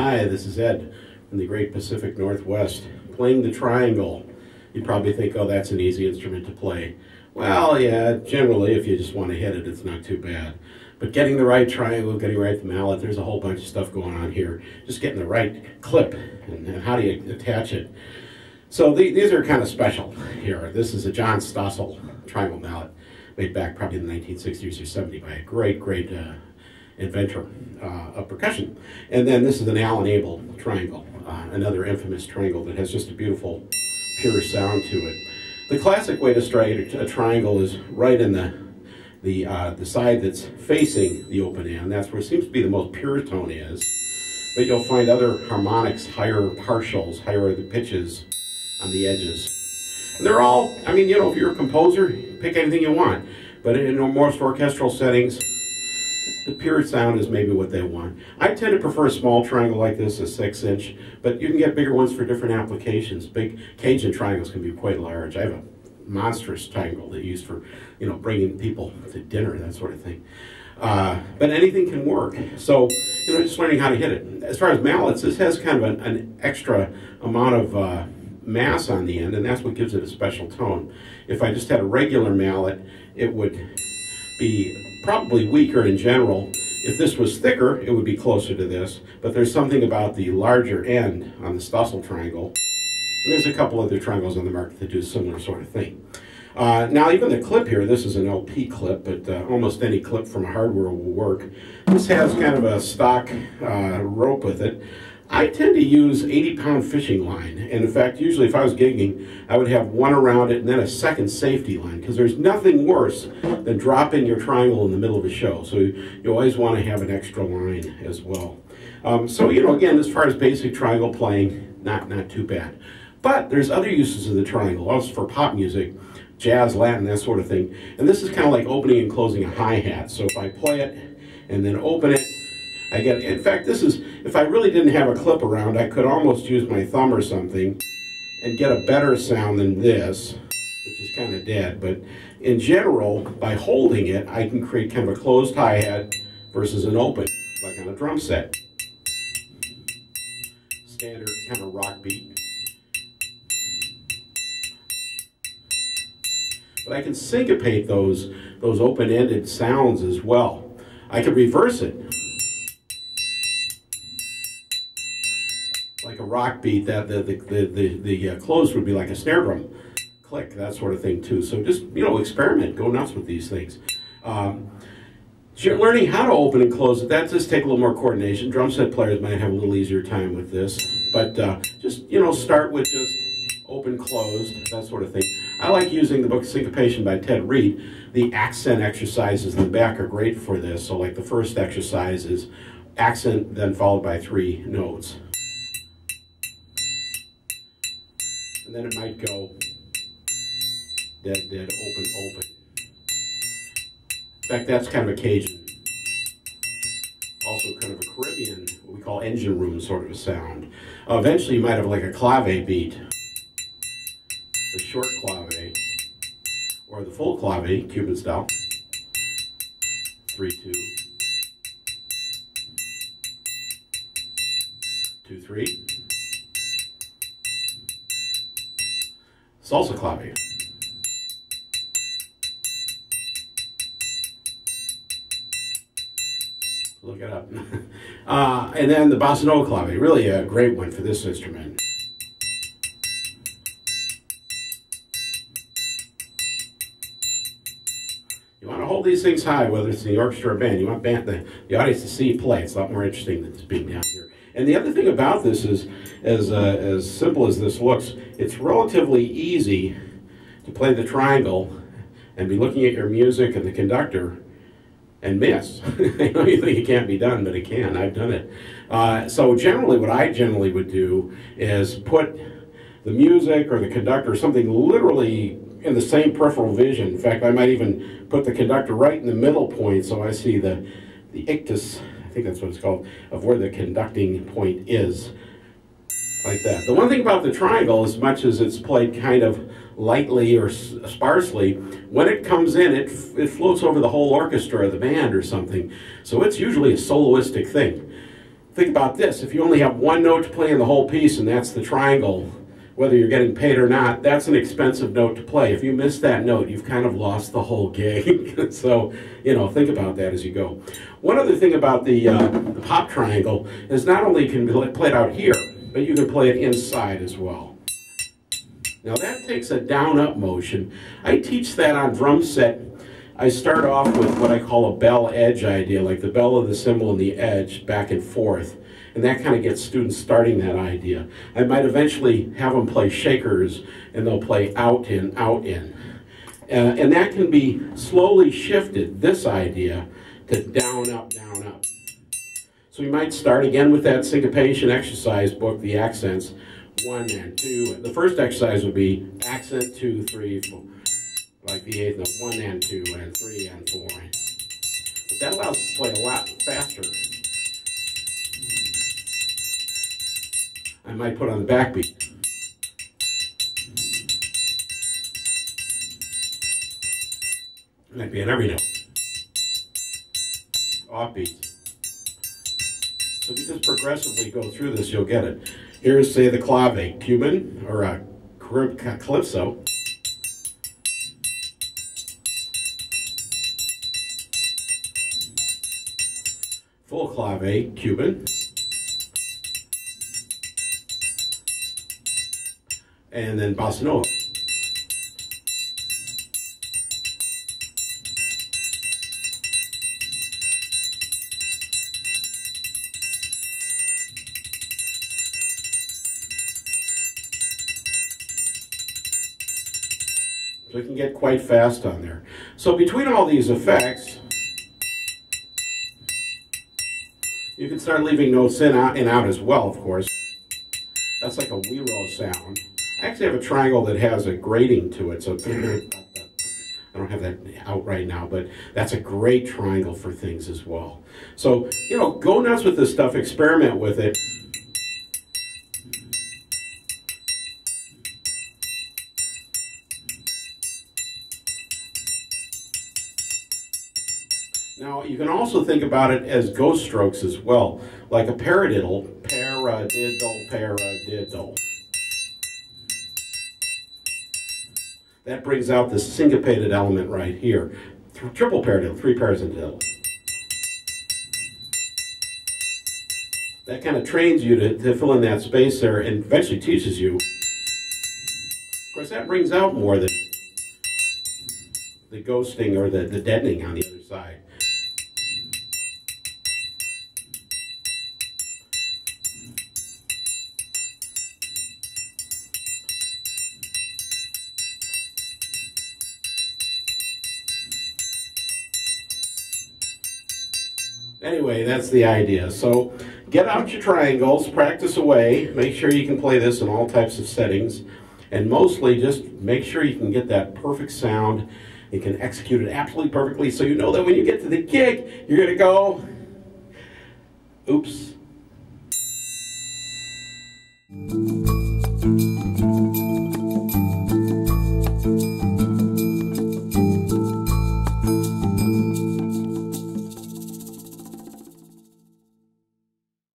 Hi, this is Ed from the Great Pacific Northwest, playing the triangle. You probably think, oh, that's an easy instrument to play. Well, yeah, generally, if you just want to hit it, it's not too bad. But getting the right triangle, getting the right mallet, there's a whole bunch of stuff going on here. Just getting the right clip and how do you attach it. So these are kind of special here. This is a John Stossel triangle mallet, made back probably in the 1960s or 70s by a great inventor of percussion. And then this is an Alan Abel triangle, another infamous triangle that has just a beautiful, pure sound to it. The classic way to strike a triangle is right in the side that's facing the open end. That's where it seems to be the most pure tone is. But you'll find other harmonics, higher partials, higher the pitches on the edges. And they're all, I mean, you know, if you're a composer, pick anything you want. But in most orchestral settings, the pure sound is maybe what they want. I tend to prefer a small triangle like this, a 6-inch, but you can get bigger ones for different applications. Big Cajun triangles can be quite large. I have a monstrous triangle that I use for, you know, bringing people to dinner, that sort of thing. But anything can work. So, you know, just learning how to hit it. As far as mallets, this has kind of an extra amount of mass on the end, and that's what gives it a special tone. If I just had a regular mallet, it would be probably weaker in general. If this was thicker, it would be closer to this, but there's something about the larger end on the Stossel triangle, and there's a couple other triangles on the market that do a similar sort of thing. Now even the clip here, this is an LP clip, but almost any clip from hardware will work. This has kind of a stock rope with it. I tend to use 80-pound fishing line, and in fact, usually if I was gigging, I would have one around it and then a second safety line, because there's nothing worse than dropping your triangle in the middle of a show. So you always want to have an extra line as well. So, you know, again, as far as basic triangle playing, not too bad. But there's other uses of the triangle, also for pop music, jazz, Latin, that sort of thing. And this is kind of like opening and closing a hi-hat. So if I play it and then open it, I get, in fact, this is, if I really didn't have a clip around, I could almost use my thumb or something and get a better sound than this, which is kind of dead. But in general, by holding it, I can create kind of a closed hi-hat versus an open, like on a drum set. Standard kind of rock beat. But I can syncopate those open-ended sounds as well. I could reverse it. Like a rock beat, that the close would be like a snare drum click, that sort of thing too. So just, you know, experiment, go nuts with these things. Learning how to open and close it, that does take a little more coordination. Drum set players might have a little easier time with this, but just, you know, start with just open, closed, that sort of thing. I like using the book Syncopation by Ted Reed. The accent exercises in the back are great for this. So like the first exercise is accent, then followed by 3 notes. And then it might go dead, dead, open, open. In fact, that's kind of a Cajun. Also kind of a Caribbean, what we call engine room sort of a sound. Eventually you might have like a clave beat. The short clave, or the full clave, Cuban style. 3-2. 2-3. Salsa clave. Look it up. And then the bossa nova clave, really a great one for this instrument. You want to hold these things high, whether it's in the orchestra or band. You want the audience to see you play. It's a lot more interesting than just being down here. And the other thing about this is, as simple as this looks, it's relatively easy to play the triangle and be looking at your music and the conductor and miss. You know, you think it can't be done, but it can. I've done it. So generally, what I generally would do is put the music or the conductor or something literally in the same peripheral vision. In fact, I might even put the conductor right in the middle point so I see the ictus, I think that's what it's called, of where the conducting point is. Like that. The one thing about the triangle, as much as it's played kind of lightly or sparsely, when it comes in, it floats over the whole orchestra or the band or something. So it's usually a soloistic thing. think about this. If you only have one note to play in the whole piece, and that's the triangle, whether you're getting paid or not, that's an expensive note to play. If you miss that note, you've kind of lost the whole gig. So, you know, think about that as you go. One other thing about the pop triangle is not only can be played out here, but you can play it inside as well. Now that takes a down-up motion. I teach that on drum set. I start off with what I call a bell edge idea, like the bell of the cymbal and the edge back and forth. And that kind of gets students starting that idea. I might eventually have them play shakers, and they'll play out, in, out, in. And that can be slowly shifted, this idea, to down, up, down, up. So we might start again with that syncopation exercise book, the accents, 1 and 2. The first exercise would be accent 2, 3, 4, like the eighth note, 1 and 2 and 3 and 4. But that allows us to play a lot faster. I might put on the backbeat. It might be on every note. Offbeat. So if you just progressively go through this, you'll get it. Here's, say, the clave, Cuban, or a calypso. Full clave, Cuban. And then bossa nova. So it can get quite fast on there. So between all these effects, you can start leaving notes in and out as well, of course. That's like a wee-row sound. I actually have a triangle that has a grating to it, so I don't have that out right now, but that's a great triangle for things as well. So, you know, go nuts with this stuff, experiment with it. Now, you can also think about it as ghost strokes as well, like a paradiddle, paradiddle, paradiddle. That brings out the syncopated element right here. Triple paradiddle, 3 paradiddle. That kind of trains you to fill in that space there and eventually teaches you. Of course, that brings out more the ghosting or the deadening on the other side. Anyway, that's the idea. So get out your triangles, practice away, make sure you can play this in all types of settings, and mostly just make sure you can get that perfect sound. You can execute it absolutely perfectly so you know that when you get to the gig, you're going to go, oops.